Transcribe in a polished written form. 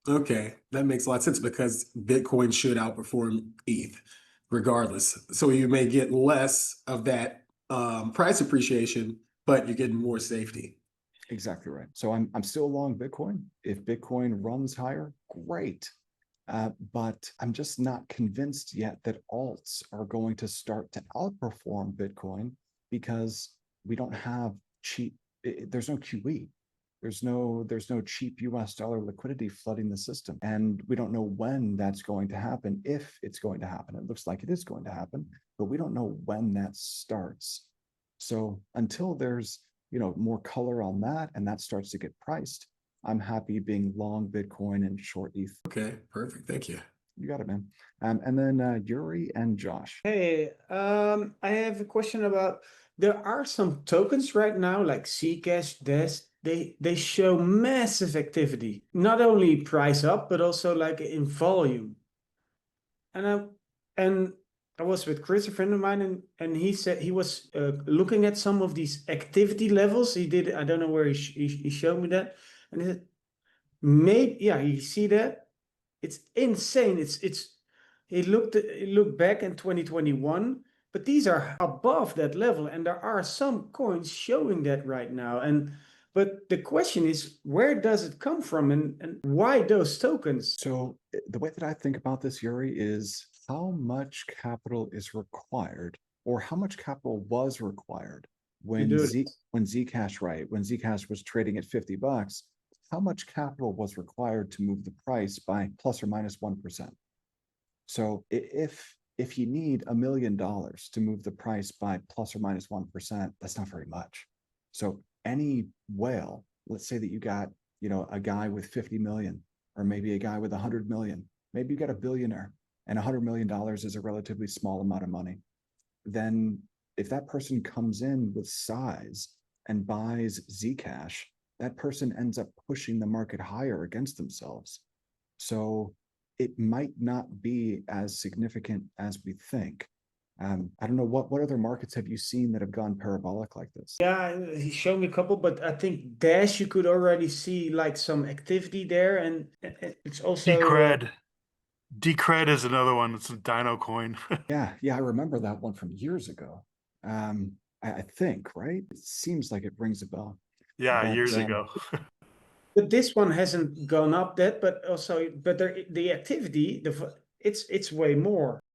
Okay, that makes a lot of sense because Bitcoin should outperform ETH regardless. So you may get less of that price appreciation, but you're getting more safety. Exactly right. So I'm still long Bitcoin. If Bitcoin runs higher, great. But I'm just not convinced yet that alts are going to start to outperform Bitcoin because we don't have cheap, there's no QE. There's no cheap US dollar liquidity flooding the system. And we don't know when that's going to happen, if it's going to happen. It looks like it is going to happen, but we don't know when that starts. So until there's more color on that and that starts to get priced, I'm happy being long Bitcoin and short ETH. Okay, perfect. Thank you. You got it, man. And then Yuri and Josh. Hey, I have a question about there are some tokens right now like Zcash, Des. They show massive activity, not only price up, but also like in volume. And I was with Chris, a friend of mine, and he said he was looking at some of these activity levels. He did, I don't know where he showed me that, and he said, maybe, yeah, you see that? It's insane. He looked back in 2021, but these are above that level, and there are some coins showing that right now. But the question is, where does it come from, and why those tokens? So the way that I think about this, Yuri, is how much capital is required, or how much capital was required You when do Zcash, right? When Zcash was trading at $50, how much capital was required to move the price by plus or minus 1%? So if you need $1 million to move the price by plus or minus 1%, that's not very much. So any whale, let's say that you got, a guy with 50 million, or maybe a guy with 100 million, maybe you got a billionaire, and $100 million is a relatively small amount of money. Then if that person comes in with size and buys Zcash, that person ends up pushing the market higher against themselves. So it might not be as significant as we think. I don't know, what other markets have you seen that have gone parabolic like this? Yeah, he showed me a couple, but I think Dash, you could already see like some activity there, and it's also Decred is another one. It's a Dino coin. Yeah, I remember that one from years ago. I think, right? It seems like it rings a bell. Yeah, But years ago. but this one hasn't gone up that, but also, but the activity, it's way more.